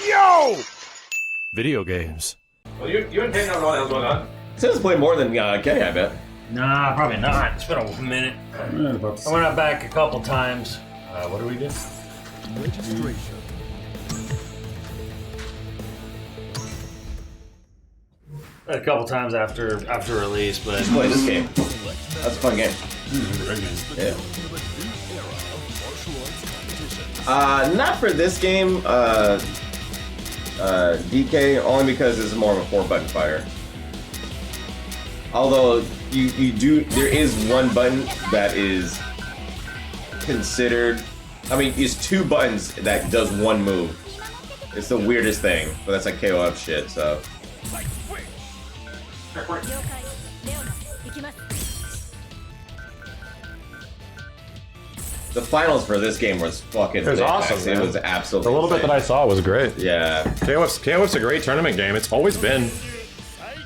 Yo! Video games. Well, you and Kay know what else going on. Tim's played more than Kay, I bet. Nah, probably not. It's been a minute. I went out back a couple times. What do we do? Registration. A couple times after release, but Just play this game. That's a fun game. Yeah. Not for this game, DK, only because it's more of a 4-button fighter. Although there is one button that is considered. I mean, it's 2 buttons that does one move. It's the weirdest thing, but that's like KOF shit. So. The finals for this game was fucking. It was awesome. It was absolutely. The little bit that I saw was great. Yeah. KOF's a great tournament game. It's always been.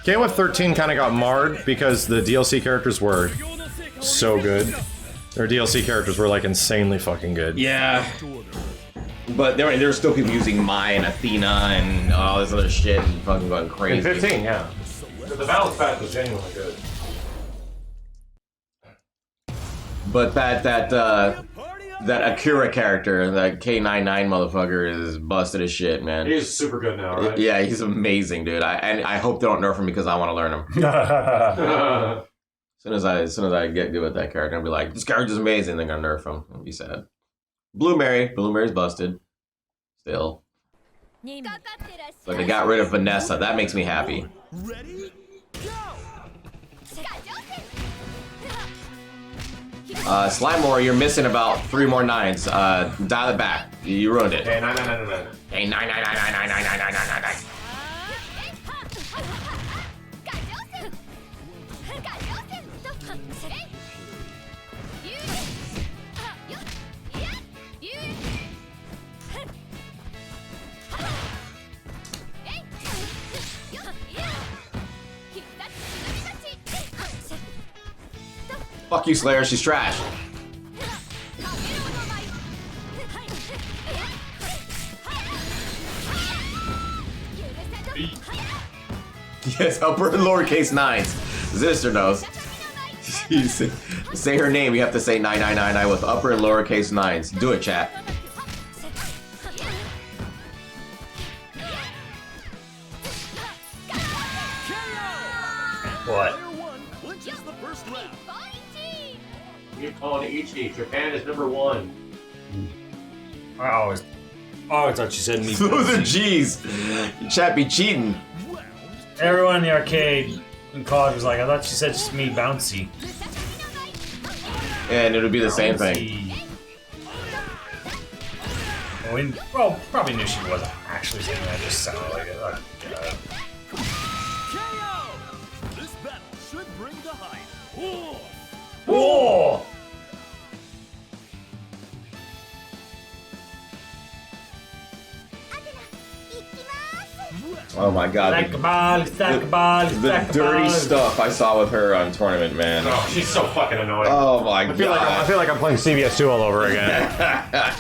KOF 13 kind of got marred because the DLC characters were so good. Their DLC characters were like insanely fucking good. Yeah. But there were still people using Mai and Athena and all this other shit and fucking going crazy. In 15, yeah. The balance pack was genuinely good. But that Akira character, that K99 motherfucker, is busted as shit, man. He's super good now, right? Yeah, he's amazing, dude. I hope they don't nerf him because I want to learn him. As soon as I get good with that character, I'll be like, this character's amazing. They're gonna nerf him. I'll be sad. Blue Mary's busted. Still. But they got rid of Vanessa. That makes me happy. Ready? Slimemore, you're missing about 3 more 9s. Dial it back. You ruined it. Hey, 9. Hey, 9. Fuck you, Slayer. She's trash. Yes, upper and lowercase 9s. Zister knows. Say her name, you have to say 999 with upper and lowercase 9s. Do it, chat. what? You're calling Ichi. Japan is #1. I always thought you said me. Those are G's. Chat be cheating. Everyone in the arcade in college was like, I thought you said just me bouncy. And it'll be the same thing. Well, probably knew she wasn't actually saying that. Just sounded like it. This battle should bring the hype. Whoa! Oh my god. The dirty stuff I saw with her on tournament, man. Oh, she's so fucking annoying. Oh my I god. feel like I'm playing CVS 2 all over again.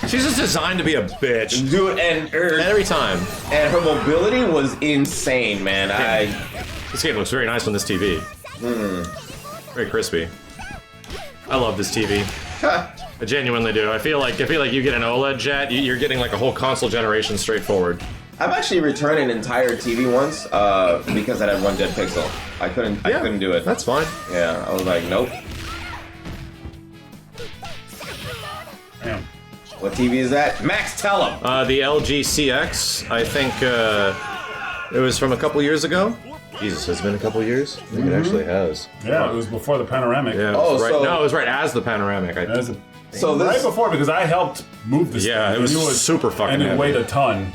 She's just designed to be a bitch. Dude, and Every time. And her mobility was insane, man. This game looks very nice on this TV. Very crispy. I love this TV. I genuinely do. I feel like you get an OLED jet, you're getting like a whole console generation straightforward. I've actually returned an entire TV once because I had one dead pixel. I couldn't do it. That's fine. Yeah, I was like, nope. Damn. What TV is that? Max, tell him. The LG CX, I think it was from a couple years ago. Jesus, has it been a couple years? I think it actually has. Yeah, it was before the panoramic. Yeah, it was it was right as the panoramic. So right before, because I helped move this. Yeah, thing, it was super fucking and it heavy. weighed a ton.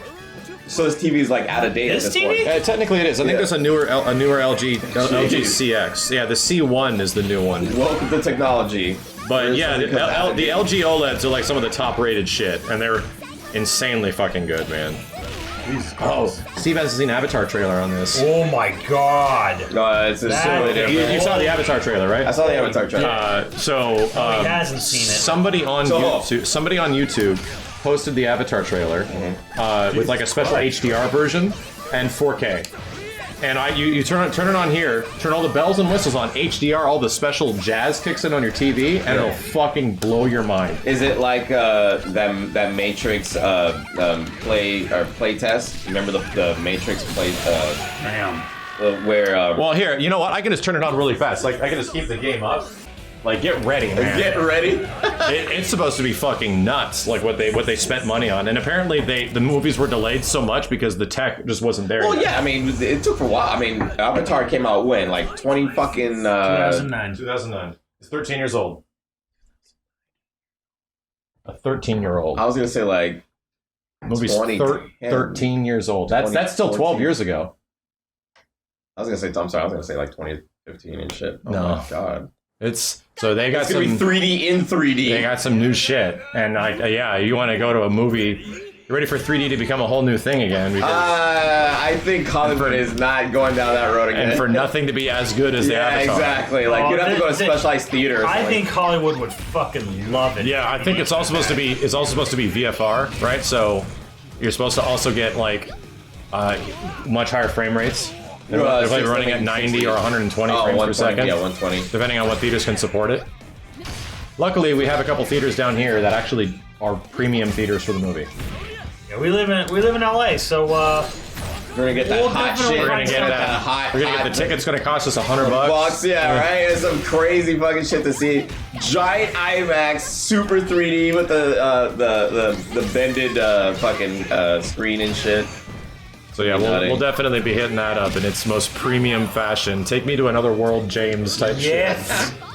So this TV is like out of date at this point. Technically it is. I think there's a newer LG CX. Yeah, the C1 is the new one. Welcome to technology. But yeah, the LG OLEDs are like some of the top rated shit, and they're insanely fucking good, man. Oh, Steve hasn't seen Avatar trailer on this. Oh my god. No, it's really different. You saw the Avatar trailer, right? I saw the Avatar trailer. So he hasn't seen it. Somebody on YouTube posted the Avatar trailer with like a special HDR version and 4K. And you turn it on here, turn all the bells and whistles on HDR, all the special jazz kicks in on your TV, and it'll fucking blow your mind. Is it like that Matrix play test? Remember the Matrix play? Damn. Where? Well, here, you know what? I can just turn it on really fast. Like I can just keep the game up. Like, get ready, man. Get ready. It's supposed to be fucking nuts, like what they spent money on, and apparently the movies were delayed so much because the tech just wasn't there. Well, yet. yeah, I mean, it took a while. I mean, Avatar came out when, like 20 fucking 2009. 2009. He's 13 years old. A 13-year-old. I was gonna say like movie's 13 years old. That's still 12 years ago. I was gonna say, I'm sorry, I was gonna say like 2015 and shit. Oh No. my god. It's so they got It's gonna some be 3D in 3D. They got some new shit, and yeah, you want to go to a movie. You're ready for 3D to become a whole new thing again. Because, I think Hollywood is not going down that road again. and for nothing to be as good as the Avatar. Exactly. Like you'd have to go to specialized theater. I think Hollywood would fucking love it. Yeah, I think it's all supposed to be. It's all supposed to be VFR, right? So you're supposed to also get like much higher frame rates. They're like running at 90 or 120 frames per second. Yeah, 120. Depending on what theaters can support it. Luckily, we have a couple theaters down here that actually are premium theaters for the movie. Yeah, we live in LA, so we're gonna get that hot shit. We're gonna get that hot. We're gonna get the tickets. Gonna cost us $100. Yeah, right. It's some crazy fucking shit to see. Giant IMAX, super 3D with the bended fucking screen and shit. So yeah, we'll definitely be hitting that up in its most premium fashion. Take me to another world, James type shit.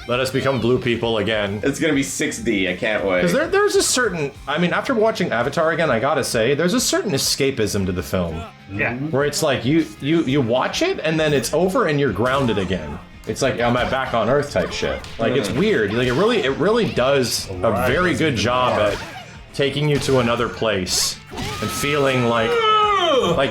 Let us become blue people again. It's gonna be 6D. I can't wait. Because there's a certain, I mean, after watching Avatar again, I gotta say, there's a certain escapism to the film. Yeah. Where it's like you watch it and then it's over and you're grounded again. It's like I'm back on Earth type shit. Like it's weird. Like it really does a very good job at taking you to another place and feeling like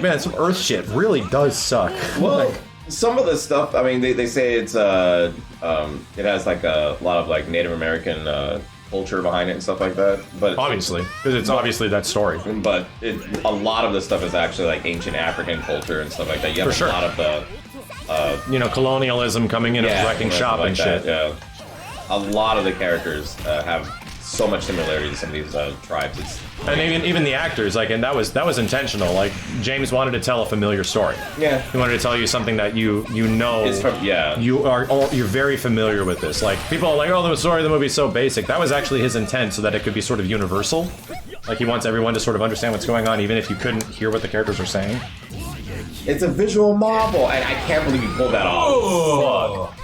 man, some Earth shit really does suck. Well, some of the stuff, I mean, they say it's it has like a lot of like Native American culture behind it and stuff like that. But obviously, because it's obviously that story. But a lot of the stuff is actually like ancient African culture and stuff like that. You have a lot of the colonialism coming in and wrecking shop and shit. Yeah, a lot of the characters have so much similarity to some of these tribes. And even the actors, like, and that was intentional. Like James wanted to tell a familiar story. Yeah, he wanted to tell you something that you know. It's from, you're very familiar with this. Like people are like, oh, the story of the movie is so basic. That was actually his intent, so that it could be sort of universal. Like he wants everyone to sort of understand what's going on, even if you couldn't hear what the characters are saying. It's a visual marvel, and I can't believe you pulled that off. Oh, fuck.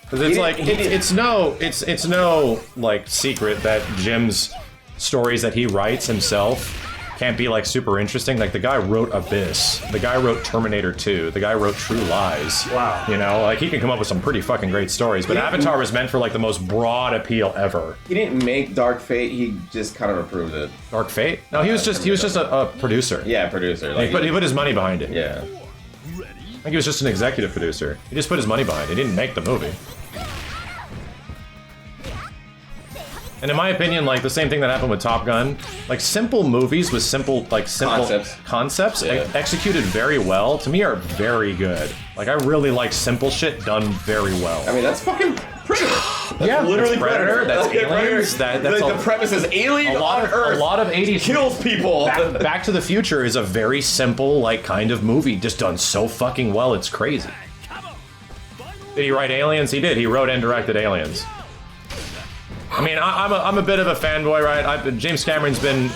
Because it's like it's no like secret that Jim's stories that he writes himself can't be like super interesting. Like the guy wrote Abyss, the guy wrote Terminator 2, the guy wrote True Lies. Wow. You know, like he can come up with some pretty fucking great stories. But Avatar was meant for like the most broad appeal ever. He didn't make Dark Fate. He just kind of approved it. Dark Fate? No, he was just a producer. Yeah, producer. Like, he put his money behind it. Yeah. I think he was just an executive producer. He just put his money behind it. He didn't make the movie. And in my opinion, like the same thing that happened with Top Gun, like simple movies with simple concepts executed very well, to me are very good. Like I really like simple shit done very well. I mean, that's fucking Predator. That's literally Predator. That's aliens. That's the premise is alien on Earth. A lot of 80s kills people. Back to the Future is a very simple, like kind of movie, just done so fucking well. It's crazy. Did he write Aliens? He did. He wrote and directed Aliens. I mean, I'm a bit of a fanboy, right? James Cameron's been.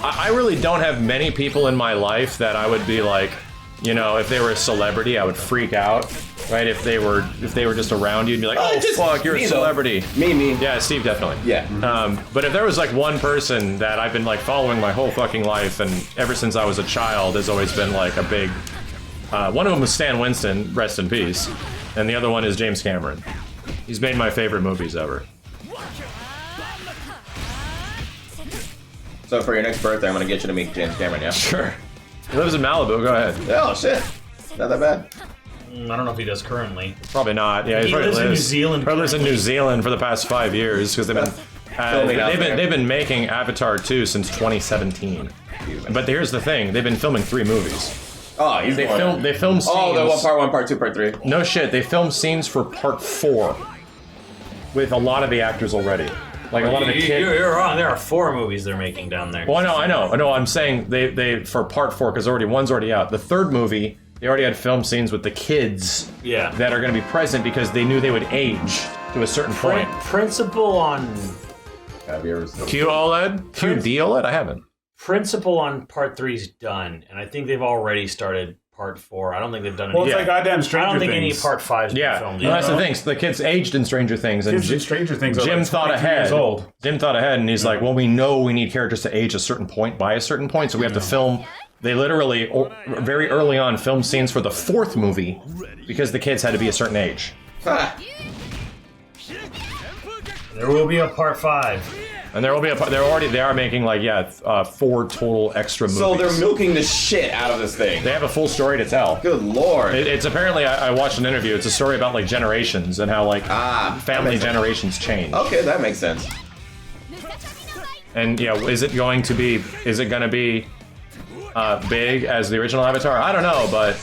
I really don't have many people in my life that I would be like, you know, if they were a celebrity, I would freak out, right? If they were just around you, and be like, oh fuck, you're a celebrity. Me. Yeah, Steve definitely. Yeah. But if there was like one person that I've been like following my whole fucking life, and ever since I was a child, has always been like a big. One of them was Stan Winston, rest in peace, and the other one is James Cameron. He's made my favorite movies ever. So for your next birthday, I'm gonna get you to meet James Cameron, yeah? Sure. He lives in Malibu, go ahead. Oh shit. Not that bad. I don't know if he does currently. Probably not. Yeah, He probably lives in New Zealand. Probably lives in New Zealand for the past 5 years because they've been making Avatar 2 since 2017. But here's the thing: they've been filming 3 movies. Oh, he's They film scenes. Oh, the part 1, part 2, part 3. No shit, they filmed scenes for part 4 with a lot of the actors already. Like a lot of the kids. You're wrong. There are 4 movies they're making down there. Well, I know. I'm saying they for part 4 because one's already out. The 3rd movie, they already had film scenes with the kids. Yeah. That are going to be present because they knew they would age to a certain point. Principle on Have you ever seen QOLED? QD OLED? I haven't. Principle on part 3's done, and I think they've already started part 4. I don't think they've done it. Well, it's yet. like goddamn Stranger I don't think Things. any part 5's been filmed Well, yet. that's the thing. So the kids aged in Stranger Things, and Kids in Stranger Things are Jim like thought 22 ahead. years old. Jim thought ahead, and he's like, "Well, we know we need characters to age a certain point by a certain point, so we have to film." They literally, very early on, filmed scenes for the 4th movie because the kids had to be a certain age. There will be a part 5. And there will be they are making like 4 total extra movies. So they're milking the shit out of this thing. They have a full story to tell. Good lord. It's apparently I watched an interview. It's a story about like generations and how like family generations change. Okay, that makes sense. And is it going to be big as the original Avatar? I don't know, but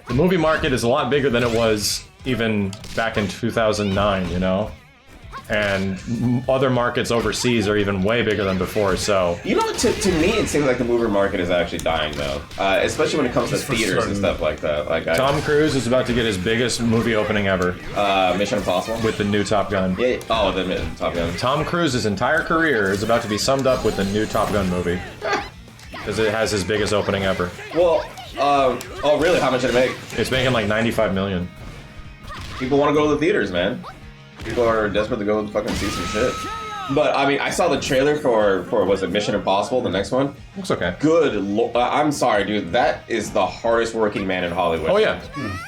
the movie market is a lot bigger than it was even back in 2009, you know? And other markets overseas are even way bigger than before, so... You know, to me, it seems like the movie market is actually dying, though. Especially when it comes to theaters and stuff like that. Like Tom Cruise is about to get his biggest movie opening ever. Mission Impossible? With the new Top Gun. Yeah. Oh, the Top Gun. Tom Cruise's entire career is about to be summed up with the new Top Gun movie. Because it has his biggest opening ever. Well, oh really? How much did it make? It's making like 95 million. People want to go to the theaters, man. People are desperate to go fucking see some shit. But, I mean, I saw the trailer for was it Mission Impossible, the next one? Looks okay. Good I'm sorry, dude. That is the hardest working man in Hollywood. Oh, yeah.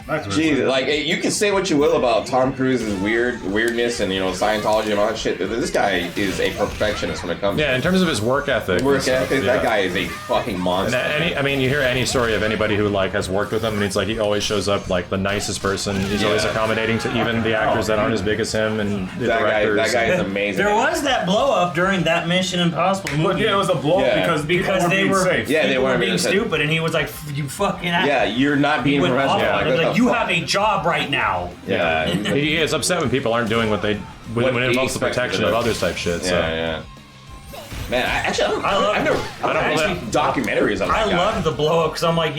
Jeez, like, you can say what you will about Tom Cruise's weirdness and, Scientology and all that shit. This guy is a perfectionist when it comes to in terms of his work ethic. that guy is a fucking monster. And you hear any story of anybody who, like, has worked with him, and it's like he always shows up, like, the nicest person. He's always accommodating to even the actors that aren't as big as him and the directors. That guy is amazing. There was that blow up during that Mission Impossible movie. Yeah, it was a blow up because they were safe. Yeah, they weren't being stupid, and he was like, "You fucking ass." Yeah, you're not being professional. Like, you have a job right now. Yeah. He is upset when people aren't doing when it involves the protection of others type shit. So. Yeah. Man, I've never documentaries on that I guy. loved the blow up because I'm like,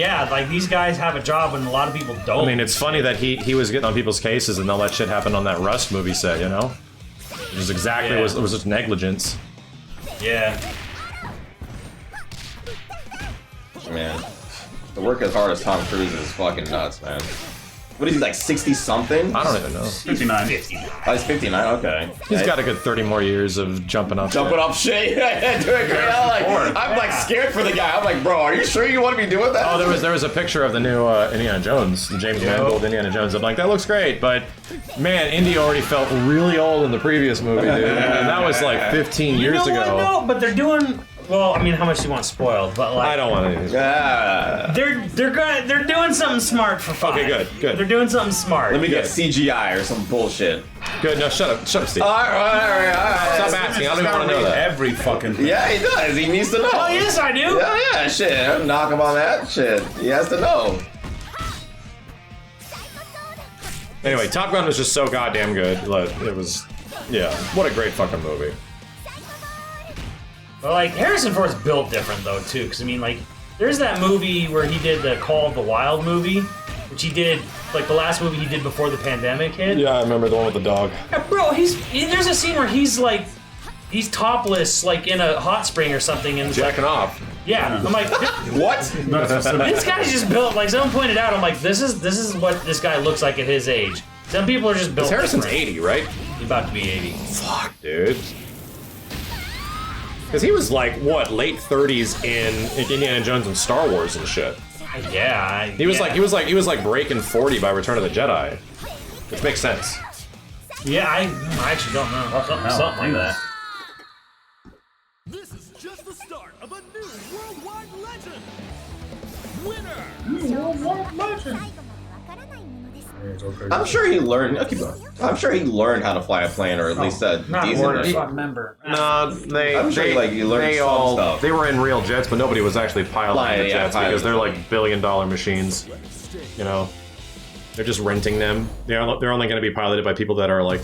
these guys have a job and a lot of people don't. I mean, it's funny that he was getting on people's cases and all that shit happened on that Rust movie set, you know? It was exactly, it was just negligence. Yeah. Man, to work as hard as Tom Cruise is fucking nuts, man. What is he, like 60-something? I don't even know. 59. Oh, he's 59, okay. He's got a good 30 more years of jumping off Jumping off shit. Doing great. I'm like scared for the guy. I'm like, bro, are you sure you want to be doing that? Oh, there was a picture of the new Indiana Jones, the James Mangold Indiana Jones. I'm like, that looks great, but man, Indy already felt really old in the previous movie, dude. And that was like 15 years ago. What? No, but they're doing. Well, I mean, how much do you want spoiled? But like, I don't want anything. They're doing something smart for 5. Okay, good. They're doing something smart. Let me get CGI or some bullshit. Good. No, shut up, Steve. All right. Stop asking. I don't even want to know that. Every fucking thing. Yeah, he does. He needs to know. Oh yes, I do. Yeah, shit. Don't knock him on that shit. He has to know. Anyway, Top Gun was just so goddamn good. Like, it was, what a great fucking movie. But like Harrison Ford's built different though too, because I mean like there's that movie where he did the Call of the Wild movie, which he did like the last movie he did before the pandemic hit. Yeah, I remember the one with the dog. Yeah, bro, there's a scene where he's topless like in a hot spring or something and Jacking off. Yeah, I'm like, what? This guy's just built like someone pointed out. I'm like, this is what this guy looks like at his age. Some people are just built. Harrison's different. 80, right? He's about to be 80. Fuck, dude. Because he was like, what, late 30s in Indiana Jones and Star Wars and shit. Yeah. He was like breaking 40 by Return of the Jedi, which makes sense. Yeah, I actually don't know. Something like that. This is just the start of a new worldwide legend. Winner. Worldwide legend. I'm sure he learned. Okay, I'm sure he learned how to fly a plane, or at least a Not decent. orders, I remember. No, I'm sure you learned some stuff. They were in real jets, but nobody was actually piloting the jets because they're like $1 billion machines. You know, they're just renting them. They're only going to be piloted by people that are like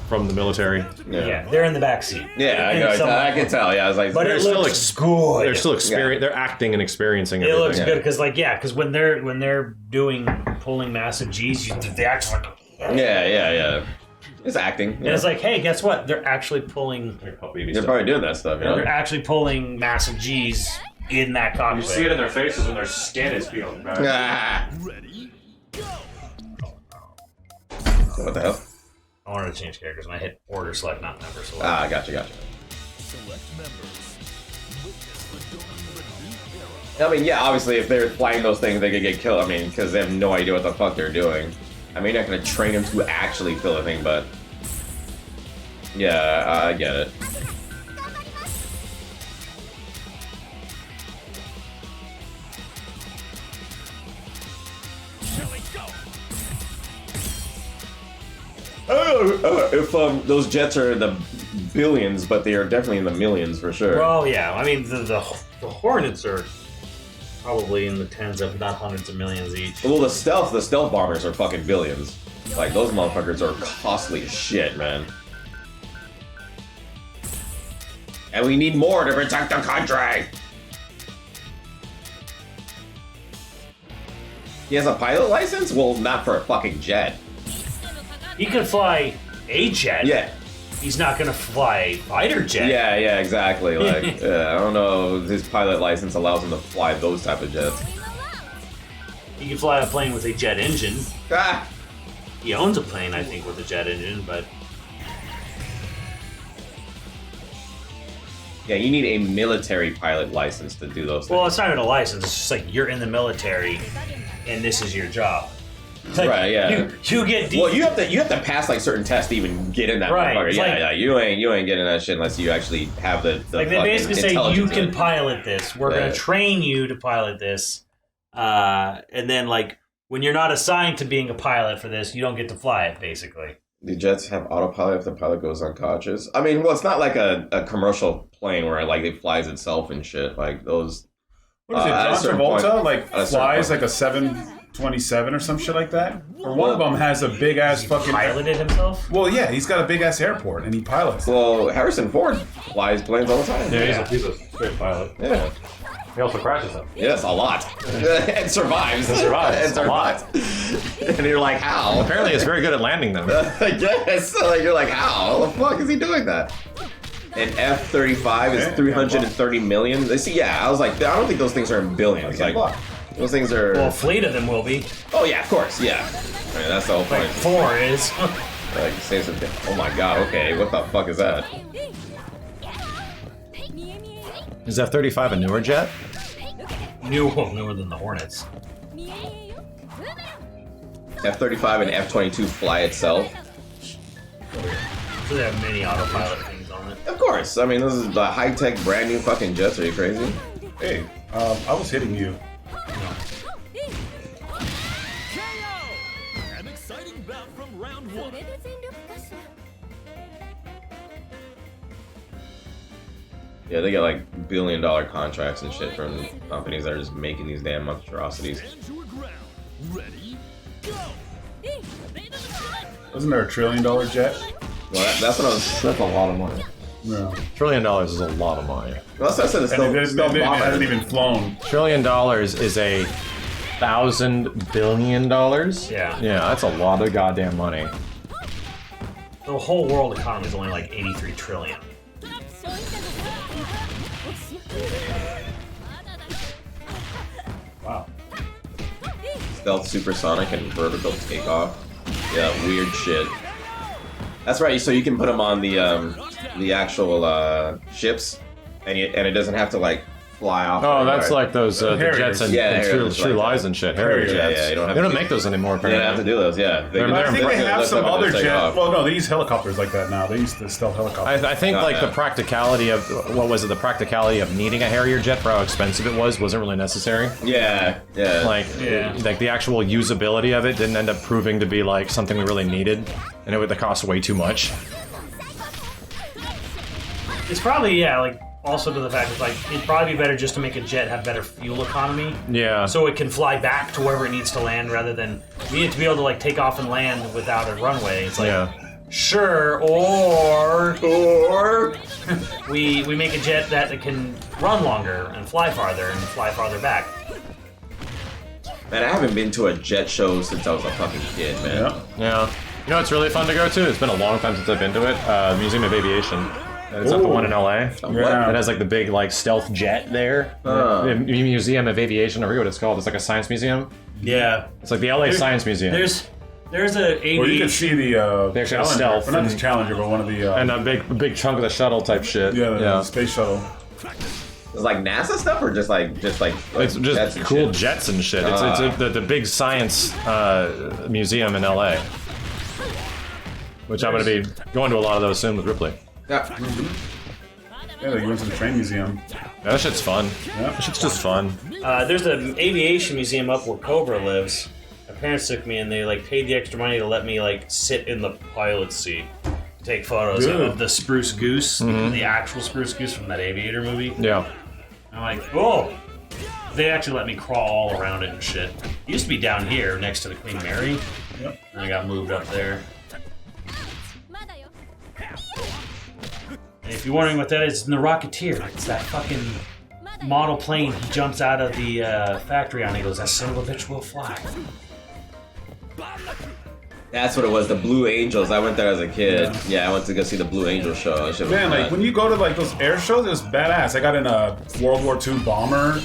from the military. Yeah, they're in the back seat. Yeah, I can tell. Yeah, I was like, but it looks good. They're still They're acting and experiencing. It everything. looks good because when they're pulling massive G's, they act like. Yeah. It's acting. And it's like, hey, guess what? They're actually pulling. They're probably doing that stuff. You know? They're actually pulling massive G's in that cockpit. You see it in their faces when their skin is peeled back. Ready, go! What the hell? I wanted to change characters and I hit order select, not member select. Ah, gotcha. Select members. I mean, yeah, obviously, if they're flying those things, they could get killed. I mean, because they have no idea what the fuck they're doing. I mean, you're not gonna train them to actually fill a thing, but yeah, I get it. If those jets are in the billions, but they are definitely in the millions for sure. Well, yeah, I mean the Hornets are probably in the tens of not hundreds of millions each. Well, the stealth bombers are fucking billions. Like those motherfuckers are costly as shit, man. And we need more to protect the country. He has a pilot license? Well, not for a fucking jet. He can fly a jet. Yeah. He's not gonna fly a fighter jet. Yeah, exactly. Like, I don't know if his pilot license allows him to fly those type of jets. He can fly a plane with a jet engine. Ah! He owns a plane, I think, with a jet engine, but Yeah, you need a military pilot license to do those things. well, it's not even a license. It's just like you're in the military, and this is your job. It's like, right, yeah. You get Well, you have to pass like certain tests to even get in that Right, motherfucker. it's Yeah, like- yeah. You ain't getting that shit unless you actually have the like they fucking basically say you intelligence can in it. pilot this. We're Yeah. gonna train you to pilot this, and then like when you're not assigned to being a pilot for this, you don't get to fly it. Basically, Do jets have autopilot if the pilot goes unconscious? I mean, well, it's not like a commercial plane where like it flies itself and shit. Like those. What is it? at a John certain Travolta point- like at a certain flies point. like a 727 or some shit like that. Or one of them has a big ass fucking. piloted himself. Well, yeah, he's got a big ass airport and he pilots. Well, Harrison Ford flies planes all the time. Yeah, he's a great pilot. Yeah. He also crashes them. Yes, a lot. And survives. And survives. And A lot. And you're like, how? Apparently, it's very good at landing them. Yes. Like, you're like, how the fuck is he doing that? An F-35 is 330 million. See, yeah, I was like, I don't think those things are in billions. Like, those things are. Well, a fleet of them will be. Oh yeah, of course, yeah. I mean, that's the whole Like point. 4 is. Like, say something. Oh my god. Okay, what the fuck is that? Is F-35 a newer jet? Newer than the Hornets. F-35 and F-22 fly itself. So they have many autopilot things on it. Of course. I mean, this is the high-tech, brand new fucking jets. Are you crazy? Hey, I was hitting you. KO! An exciting bout from round 1. Yeah, they get like billion-dollar contracts and shit from companies that are just making these damn monstrosities. Stand your ground. Ready, go! Wasn't there $1 trillion jet? Well, that's what I was. That's a lot of money. No. $1 trillion is a lot of money. Well, that's what I said. It's And still it hasn't bombing. even flown. $1 trillion is a $1,000 billion. Yeah. Yeah, that's a lot of goddamn money. The whole world economy is only like 83 trillion. Wow. Stealth, supersonic, and vertical takeoff. Yeah, weird shit. That's right. So you can put them on the actual ships, and it doesn't have to like fly off. Oh, that's Right. like those the Harriers. jets and, Yeah, and Harriers True like Lies that. and shit. Harrier Yeah, jets. yeah, you don't have they to don't keep- make those anymore. You don't have to do those, yeah. They're- I think they have some other jet. jet. Well, no, they use helicopters like that now. They use the stealth helicopters. I think Oh, like yeah. the practicality of what was it? The practicality of needing a Harrier jet for how expensive it wasn't really necessary. Yeah, yeah. Like, Yeah. like the actual usability of it didn't end up proving to be like something we really needed, and it would cost way too much. It's probably, yeah, like, also to the fact that, like, it'd probably be better just to make a jet have better fuel economy. Yeah. So it can fly back to wherever it needs to land rather than we need to be able to, like, take off and land without a runway. It's like, yeah. sure, or we make a jet that can run longer and fly farther back. Man, I haven't been to a jet show since I was a fucking kid, man. Yeah. Yeah. You know what's really fun to go to? It's been a long time since I've been to it. The Museum of Aviation. It's not the one in LA. Yeah. It has like the big like stealth jet there. The Museum of Aviation, I forget what it's called. It's like a science museum. Yeah. It's like the LA Science Museum. There's a Well, you aviation. can see the They actually have Challenger. stealth Well, not and- the Challenger, but one of the and a big chunk of the shuttle type shit. the space shuttle. It's like NASA stuff or just like It's jets just and cool shit? jets and shit. It's the big science museum in LA. Which I'm going to be going to a lot of those soon with Ripley. Yeah. Yeah, like you went to the train museum. Yeah, that shit's fun. Yeah. That shit's just fun. There's an aviation museum up where Cobra lives. My parents took me and they like paid the extra money to let me like sit in the pilot seat, take photos Dude. of the Spruce Goose, the actual Spruce Goose from that Aviator movie. Yeah. I'm like, oh! They actually let me crawl all around it and shit. It used to be down here next to the Queen Mary, Yep. and I got moved up there. And if you're wondering what that is, it's in the Rocketeer. It's that fucking model plane he jumps out of the factory on and he goes, that son of a bitch will fly. That's what it was, the Blue Angels. I went there as a kid. Yeah, I went to go see the Blue Angel show. That shit was Man, like nuts. when you go to like those air shows, it's badass. I got in a World War II bomber.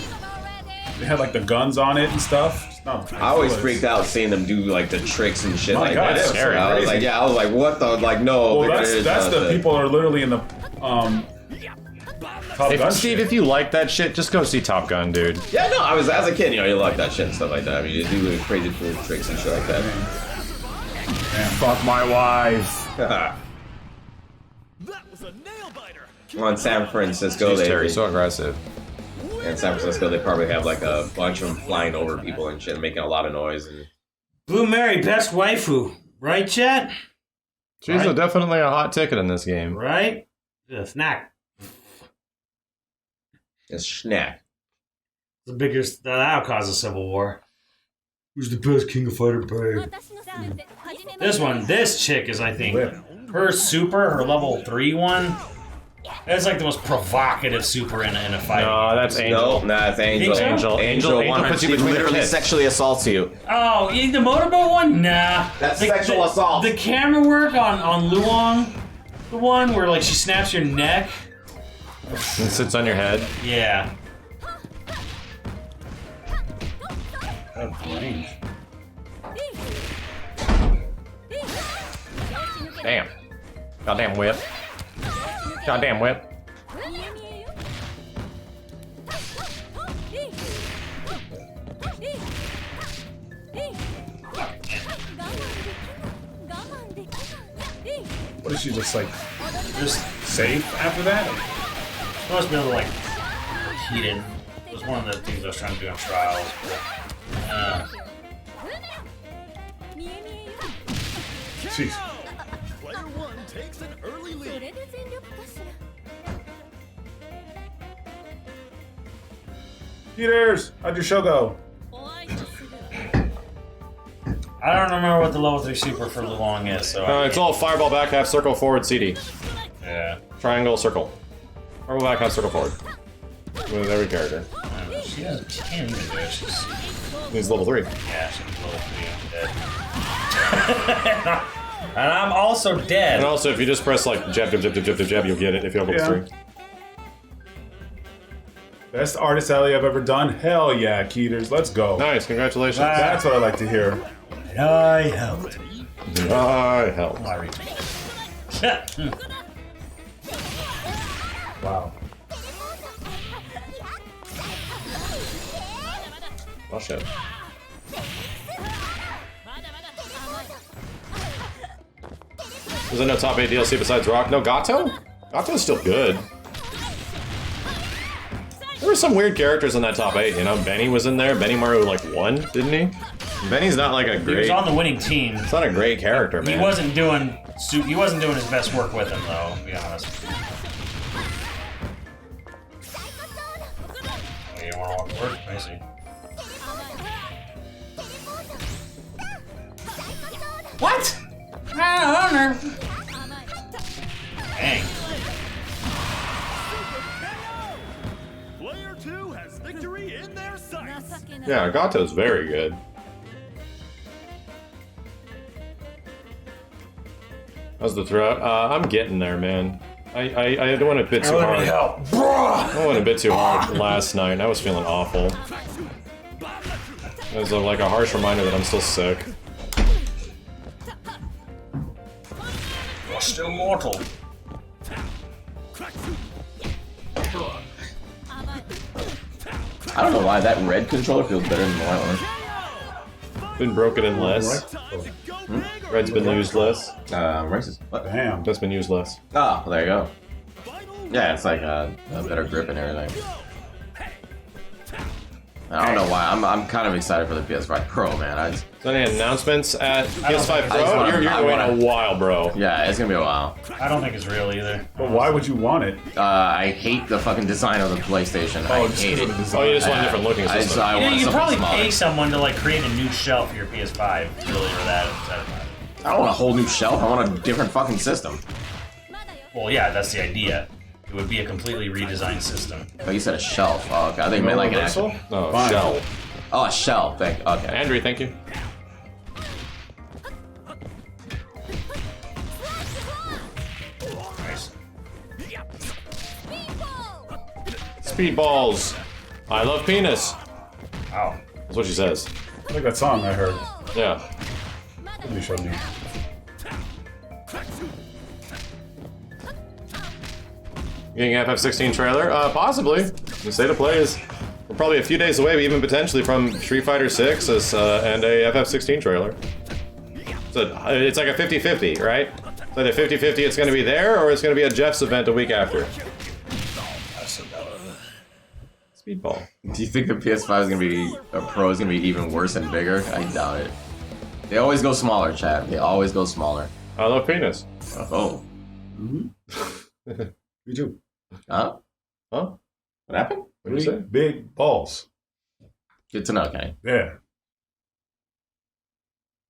They had like the guns on it and stuff. I always freaked out seeing them do like the tricks and shit My like God, that. that's scary. I was crazy. like, yeah, I was like, what the, like, no. Well, they're that's gonna- the people are literally in the Top Gun Steve, shit. if you like that shit, just go see Top Gun, dude. Yeah, no, I was as a kid, you know, you like that shit and stuff like that. I mean, you do really crazy cool tricks and shit like that. Fuck my wife. That was a nail biter. On San Francisco, Jeez, they, Terry, so aggressive. in San Francisco, they probably have like a bunch of them flying over people and shit, and making a lot of noise. And Blue Mary, best waifu. Right, chat? She's Right. definitely a hot ticket in this game. Right? The snack. it's snack. The biggest, that'll cause a civil war. Who's the best King of Fighter babe? This chick is, I think, her super, her level 3 one. That's like the most provocative super in a fight. No, that's Angel. No, nah, it's Angel. Angel? Angel Angel puts you between literally the tits. sexually assaults you. Oh, the motorboat one? Nah. That's sexual assault. The camera work on Luong, the one where like she snaps your neck. And sits on your head. Yeah. Damn. Goddamn whip. Goddamn whip. What is she just like Just safe after that? must be able to like heat it. It was one of the things I was trying to do on trials. Jeez. Player one takes an early lead. Peters, how'd your show go? I don't remember what the level 3 super for Luong is, so It's all fireball back, half circle, forward, CD. yeah. Triangle, circle. Fireball back, half circle, forward. With every character. She can't even do it. She's He's level 3. yeah, she's level 3. I'm dead. And I'm also dead. And also, if you just press like jab, jab, jab, jab, jab, jab, jab, you'll get it if you have level Yeah. 3. Best artist alley I've ever done? Hell yeah, Keeters, let's go. Nice, congratulations. That's what I like to hear. I helped. I help. Wow. Oh shit. Was there no top 8 DLC besides Rock? No, Gato? Gato's still good. There were some weird characters in that top 8, you know? Benny was in there. Benny Maru, like, won, didn't he? Benny's not like a great... He was on the winning team. It's not a great character, man. He wasn't doing his best work with him, though, to be honest. Oh, you want to walk forward? I see. What? Dang. Player 2 has victory in their sights. Yeah, Gato's very good. How's the throat? I'm getting there, man. I went a bit too hard. I went a bit too hard last night. I was feeling awful. It was like a harsh reminder that I'm still sick. You're still mortal. I don't know why that red controller feels better than the white one. Been broken in less. Red's been used less. Racist. What? Damn. That's been used less. Oh, well, there you go. Yeah, it's like a better grip and everything. I don't know why. I'm kind of excited for the PS5 Pro, man. Is there any announcements at PS5 I Pro? just wanna- You're I waiting wanna- a while, bro. Yeah, it's gonna be a while. I don't think it's real either. But why would you want it? I hate the fucking design of the PlayStation. I just hate 'cause it. of the design. Oh, you just want a different looking I system. want You could something probably smaller. pay someone to like create a new shelf for your PS5, really, for that. I don't want a whole new shelf. I want a different fucking system. Well, yeah, that's the idea. It would be a completely redesigned system. Oh, you said a shelf. Oh, okay. I think you meant like an actual. Oh, Fine. shell. Oh, a shelf. Okay. Andrew, thank you. Nice. Speedballs. I love penis. Wow. That's what she says. I like that song I heard. Yeah. You showed me. Getting FF16 trailer? Possibly. The state of play is we're probably a few days away, even potentially from Street Fighter 6 and a FF16 trailer. So it's like a 50-50, right? So either 50-50 it's going to be there, or it's going to be a Jeff's event a week after. Speedball. Do you think the PS5 is gonna be Pro is gonna be even worse and bigger? I doubt it. They always go smaller, chat. They always go smaller. I love penis. Oh. Me too. Huh? Huh? What happened? What did you say? Big balls. Good to know, Kenny. Yeah.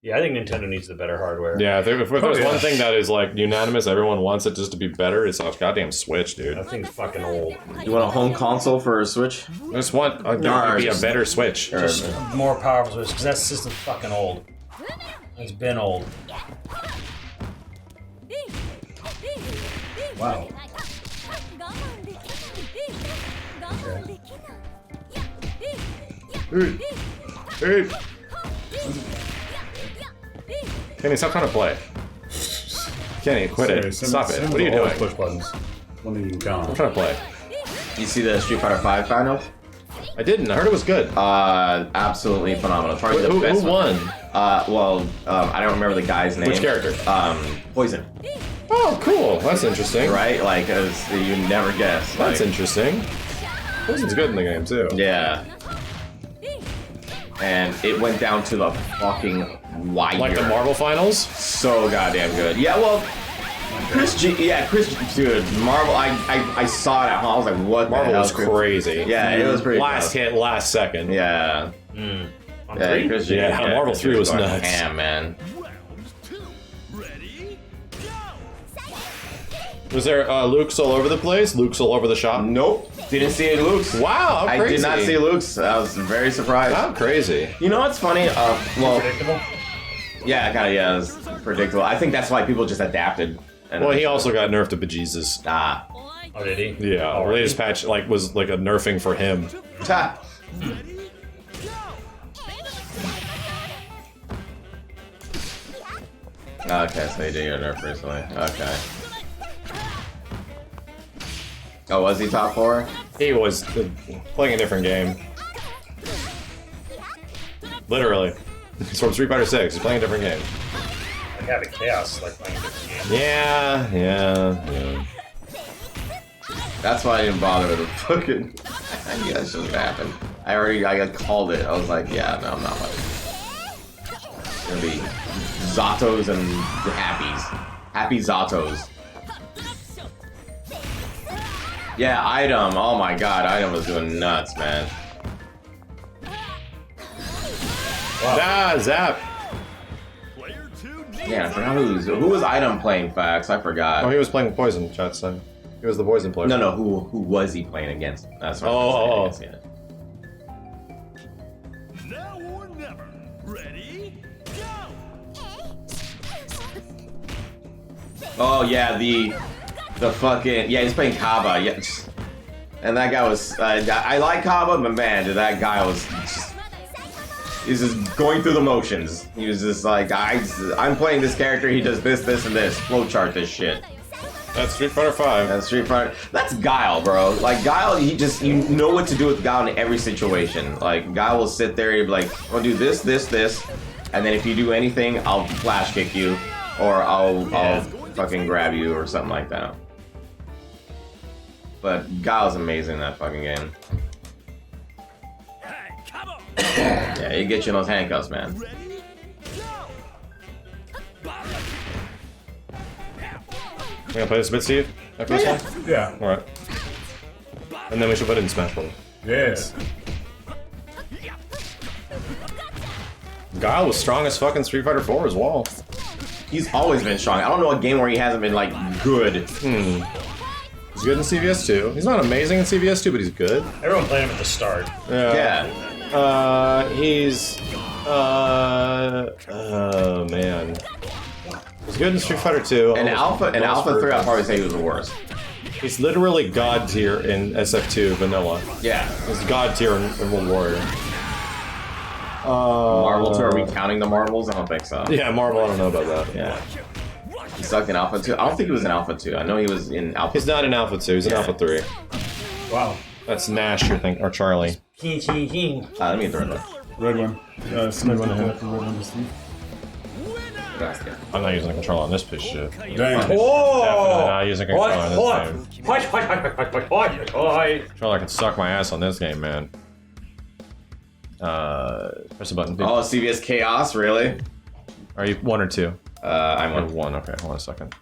Yeah, I think Nintendo needs the better hardware. Yeah, if there's one thing that is like unanimous, everyone wants it just to be better, it's a goddamn Switch, dude. That thing's fucking old. You want a home console for a Switch? I just want there to be a better Switch. Just more powerful, because that system's fucking old. It's been old. Wow. Hey. Kenny, stop trying to play. Kenny, quit it. Stop it. What are you doing? Push buttons. One that you can count I'm on. trying to play. You see the Street Fighter 5 finals? I didn't. I heard it was good. Absolutely phenomenal. Probably the best Who one. won? I don't remember the guy's name. Which character? Poison. Oh, cool. That's interesting. Right? Like, you never guess. That's Like, interesting. Poison's good in the game, too. yeah. And it went down to the fucking wire. Like the Marvel Finals? So goddamn good. Yeah, well, Chris, dude, Marvel. I saw it at home. I was like, what? Marvel the hell, was Chris? crazy. Yeah, it was pretty. Last hit, last second. Yeah. On Yeah, three? Chris, Yeah, Marvel Chris 3 was going nuts. Ham, man. Round 2. Ready? Go! Was there Luke's all over the place? Luke's all over the shop? Nope. Didn't see any Luke's. Wow, how I crazy. did not see Luke's. I was very surprised. How crazy. You know what's funny? Well, Predictable? yeah, kind of. Yeah, it was predictable. I think that's why people just adapted. And Well, he also got nerfed to bejesus. Ah. Oh, did he? Yeah, Oh, the latest patch was like a nerfing for him. Ta. Ready? Go! Okay, so he did get a nerf recently. Okay. Oh, was he top 4? He was playing a different game. Literally. He's from Street Fighter 6. He's playing a different game. Like having chaos, like playing a different game. Yeah. That's why I didn't bother with the fucking. I knew that shouldn't happen. I got called it. I was like, yeah, no, I'm not like. It's gonna be Zatos and Happies. Happy Zatos. Yeah, Item. Oh my god, Item was doing nuts, man. Ah, Zap. Player 2 Yeah, I forgot who was Item playing Fax. I forgot. Oh, he was playing Poison, chat said. He was the Poison player. No, who was he playing against? That's what Oh. I'm saying. Now or never. Ready? Go! Oh yeah, the fucking he's playing Kaba. Yeah, and that guy was. I like Kaba, but man, dude, that guy was. He's just going through the motions. He was just like, I'm playing this character. He does this, and this. Flowchart this shit. That's Street Fighter 5. That's Street Fighter. That's Guile, bro. Like Guile, you know what to do with Guile in every situation. Like Guile will sit there, and be like, I'll do this, and then if you do anything, I'll flash kick you, or I'll fucking grab you, or something like that. But Guile's amazing in that fucking game. Hey, come on! Yeah, he gets you in those handcuffs, man. Ready? Go! You gonna play this a bit, Steve? After this one? Yeah. Alright. And then we should put it in Smash Bros. Yes. Guile was strong as fucking Street Fighter 4 as well. He's always been strong. I don't know a game where he hasn't been like good. He's good in CVS 2. He's not amazing in CVS 2, but he's good. Everyone played him at the start. Yeah. He's oh man. He's good in Street Fighter 2. And Alpha 3, I'll probably say he was the worst. He's literally God tier in SF2 vanilla. Yeah. He's God tier in World Warrior. Marvel 2, are we counting the marbles? I don't think so. Yeah, Marvel, I don't know about that. Yeah. He sucked in Alpha 2. I don't think he was in Alpha 2. I know he was in Alpha. He's not in Alpha 2, he's in Alpha 3. Wow. That's Nash, you're thinking, or Charlie. Let me throw it. Red one. Steve, red one to Steve. I'm not using a controller on this piece of shit. Damn. Definitely not using a controller on this game. Controller can suck my ass on this game, man. Press the button. Oh, CVS Chaos, really? Are you 1 or 2? I'm Or on 1, okay, hold on a second.